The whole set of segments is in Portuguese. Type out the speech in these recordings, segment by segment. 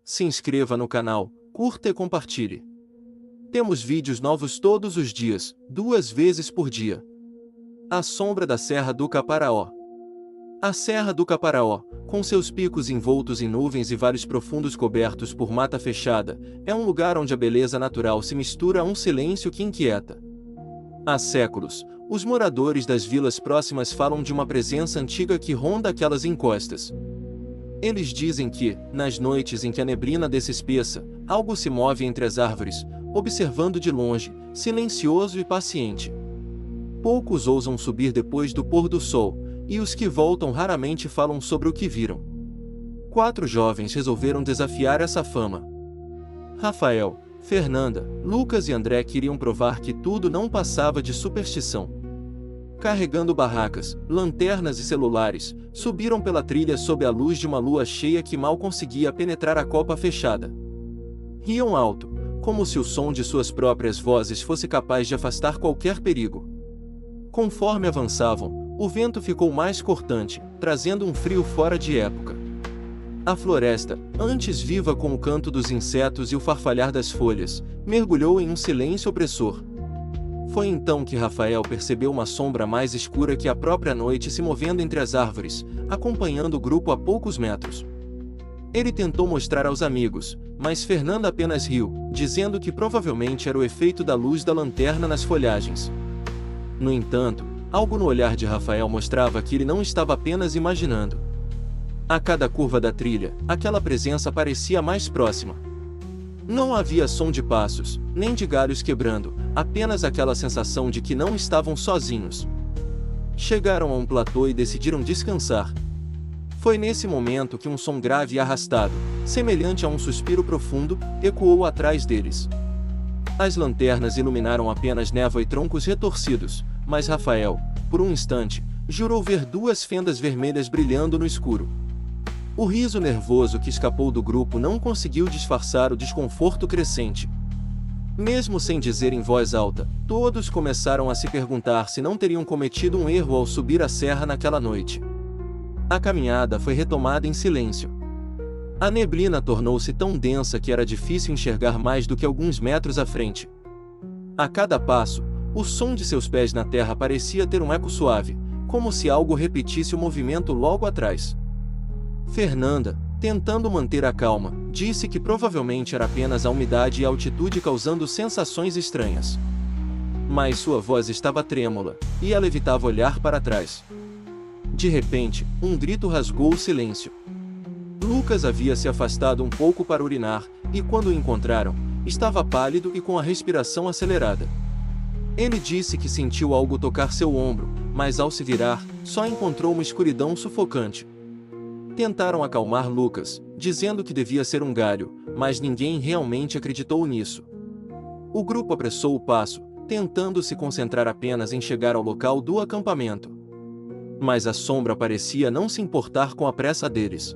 se inscreva no canal, curta e compartilhe. Temos vídeos novos todos os dias, 2 vezes por dia. A sombra da Serra do Caparaó. A Serra do Caparaó, com seus picos envoltos em nuvens e vales profundos cobertos por mata fechada, é um lugar onde a beleza natural se mistura a um silêncio que inquieta. Há séculos, os moradores das vilas próximas falam de uma presença antiga que ronda aquelas encostas. Eles dizem que, nas noites em que a neblina desce espessa, algo se move entre as árvores, observando de longe, silencioso e paciente. Poucos ousam subir depois do pôr do sol, e os que voltam raramente falam sobre o que viram. 4 jovens resolveram desafiar essa fama. Rafael, Fernanda, Lucas e André queriam provar que tudo não passava de superstição. Carregando barracas, lanternas e celulares, subiram pela trilha sob a luz de uma lua cheia que mal conseguia penetrar a copa fechada. Riam alto, como se o som de suas próprias vozes fosse capaz de afastar qualquer perigo. Conforme avançavam, o vento ficou mais cortante, trazendo um frio fora de época. A floresta, antes viva com o canto dos insetos e o farfalhar das folhas, mergulhou em um silêncio opressor. Foi então que Rafael percebeu uma sombra mais escura que a própria noite se movendo entre as árvores, acompanhando o grupo a poucos metros. Ele tentou mostrar aos amigos, mas Fernanda apenas riu, dizendo que provavelmente era o efeito da luz da lanterna nas folhagens. No entanto, algo no olhar de Rafael mostrava que ele não estava apenas imaginando. A cada curva da trilha, aquela presença parecia mais próxima. Não havia som de passos, nem de galhos quebrando, apenas aquela sensação de que não estavam sozinhos. Chegaram a um platô e decidiram descansar. Foi nesse momento que um som grave e arrastado, semelhante a um suspiro profundo, ecoou atrás deles. As lanternas iluminaram apenas névoa e troncos retorcidos, mas Rafael, por um instante, jurou ver 2 fendas vermelhas brilhando no escuro. O riso nervoso que escapou do grupo não conseguiu disfarçar o desconforto crescente. Mesmo sem dizer em voz alta, todos começaram a se perguntar se não teriam cometido um erro ao subir a serra naquela noite. A caminhada foi retomada em silêncio. A neblina tornou-se tão densa que era difícil enxergar mais do que alguns metros à frente. A cada passo, o som de seus pés na terra parecia ter um eco suave, como se algo repetisse o movimento logo atrás. Fernanda, tentando manter a calma, disse que provavelmente era apenas a umidade e a altitude causando sensações estranhas. Mas sua voz estava trêmula, e ela evitava olhar para trás. De repente, um grito rasgou o silêncio. Lucas havia se afastado um pouco para urinar, e quando o encontraram, estava pálido e com a respiração acelerada. Ele disse que sentiu algo tocar seu ombro, mas ao se virar, só encontrou uma escuridão sufocante. Tentaram acalmar Lucas, dizendo que devia ser um galho, mas ninguém realmente acreditou nisso. O grupo apressou o passo, tentando se concentrar apenas em chegar ao local do acampamento. Mas a sombra parecia não se importar com a pressa deles.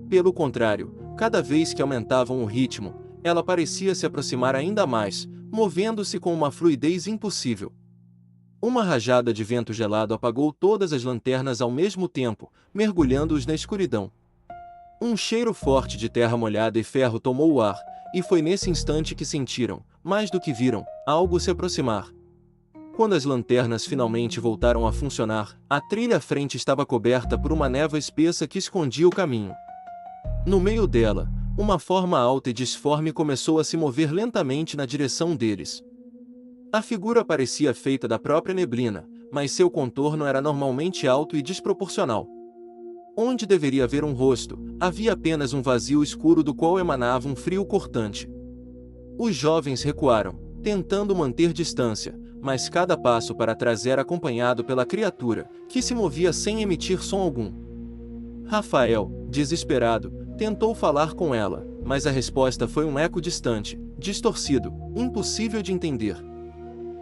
Pelo contrário, cada vez que aumentavam o ritmo, ela parecia se aproximar ainda mais, movendo-se com uma fluidez impossível. Uma rajada de vento gelado apagou todas as lanternas ao mesmo tempo, mergulhando-os na escuridão. Um cheiro forte de terra molhada e ferro tomou o ar, e foi nesse instante que sentiram, mais do que viram, algo se aproximar. Quando as lanternas finalmente voltaram a funcionar, a trilha à frente estava coberta por uma névoa espessa que escondia o caminho. No meio dela, uma forma alta e disforme começou a se mover lentamente na direção deles. A figura parecia feita da própria neblina, mas seu contorno era normalmente alto e desproporcional. Onde deveria haver um rosto, havia apenas um vazio escuro do qual emanava um frio cortante. Os jovens recuaram, tentando manter distância, mas cada passo para trás era acompanhado pela criatura, que se movia sem emitir som algum. Rafael, desesperado, tentou falar com ela, mas a resposta foi um eco distante, distorcido, impossível de entender.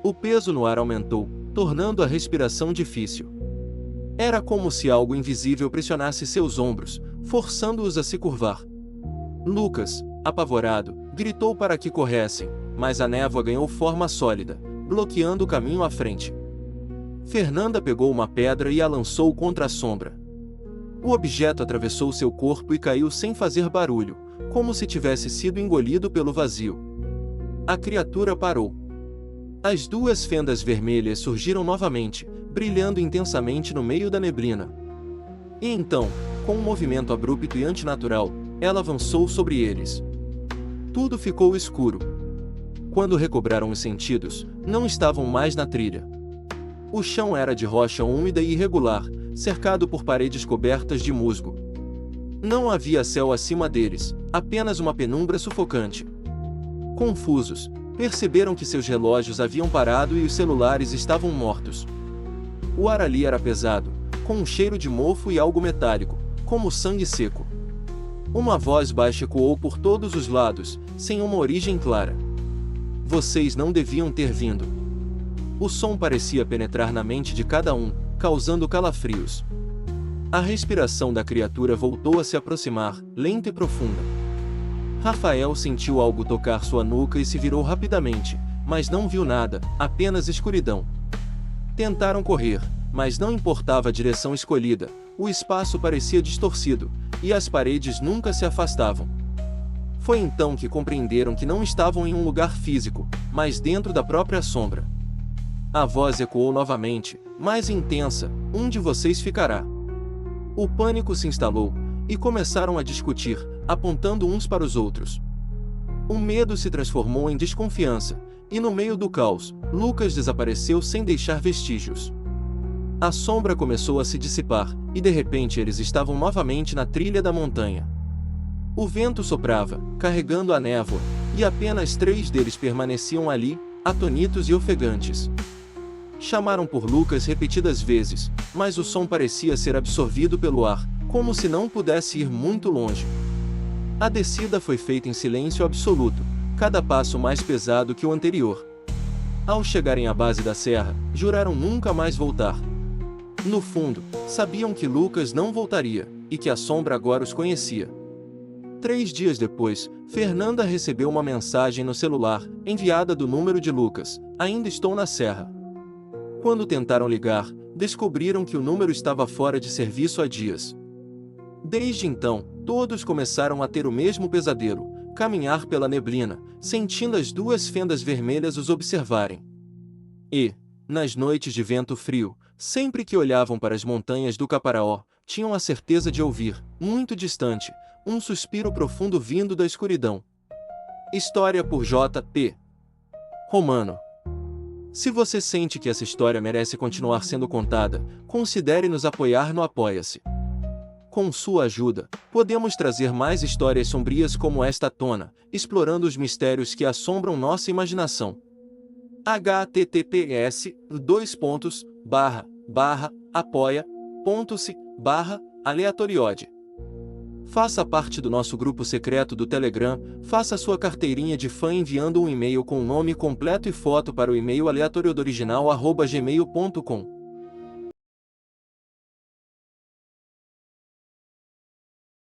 O peso no ar aumentou, tornando a respiração difícil. Era como se algo invisível pressionasse seus ombros, forçando-os a se curvar. Lucas, apavorado, gritou para que corressem, mas a névoa ganhou forma sólida, bloqueando o caminho à frente. Fernanda pegou uma pedra e a lançou contra a sombra. O objeto atravessou seu corpo e caiu sem fazer barulho, como se tivesse sido engolido pelo vazio. A criatura parou. As duas fendas vermelhas surgiram novamente, brilhando intensamente no meio da neblina. E então, com um movimento abrupto e antinatural, ela avançou sobre eles. Tudo ficou escuro. Quando recobraram os sentidos, não estavam mais na trilha. O chão era de rocha úmida e irregular, cercado por paredes cobertas de musgo. Não havia céu acima deles, apenas uma penumbra sufocante. Confusos, perceberam que seus relógios haviam parado e os celulares estavam mortos. O ar ali era pesado, com um cheiro de mofo e algo metálico, como sangue seco. Uma voz baixa ecoou por todos os lados, sem uma origem clara. Vocês não deviam ter vindo. O som parecia penetrar na mente de cada um, causando calafrios. A respiração da criatura voltou a se aproximar, lenta e profunda. Rafael sentiu algo tocar sua nuca e se virou rapidamente, mas não viu nada, apenas escuridão. Tentaram correr, mas não importava a direção escolhida, o espaço parecia distorcido, e as paredes nunca se afastavam. Foi então que compreenderam que não estavam em um lugar físico, mas dentro da própria sombra. A voz ecoou novamente, mais intensa: um de vocês ficará. O pânico se instalou, e começaram a discutir, apontando uns para os outros. O medo se transformou em desconfiança, e no meio do caos, Lucas desapareceu sem deixar vestígios. A sombra começou a se dissipar, e de repente eles estavam novamente na trilha da montanha. O vento soprava, carregando a névoa, e apenas 3 deles permaneciam ali, atônitos e ofegantes. Chamaram por Lucas repetidas vezes, mas o som parecia ser absorvido pelo ar, como se não pudesse ir muito longe. A descida foi feita em silêncio absoluto, cada passo mais pesado que o anterior. Ao chegarem à base da serra, juraram nunca mais voltar. No fundo, sabiam que Lucas não voltaria, e que a sombra agora os conhecia. 3 dias depois, Fernanda recebeu uma mensagem no celular, enviada do número de Lucas: ainda estou na serra. Quando tentaram ligar, descobriram que o número estava fora de serviço há dias. Desde então, todos começaram a ter o mesmo pesadelo: caminhar pela neblina, sentindo as 2 fendas vermelhas os observarem. E, nas noites de vento frio, sempre que olhavam para as montanhas do Caparaó, tinham a certeza de ouvir, muito distante, um suspiro profundo vindo da escuridão. História por J.P. Romano. Se você sente que essa história merece continuar sendo contada, considere nos apoiar no Apoia-se. Com sua ajuda, podemos trazer mais histórias sombrias como esta à tona, explorando os mistérios que assombram nossa imaginação. https://apoia.se/aleatoriode. Faça parte do nosso grupo secreto do Telegram, faça sua carteirinha de fã enviando um e-mail com o nome completo e foto para o e-mail aleatoriodoriginal@gmail.com.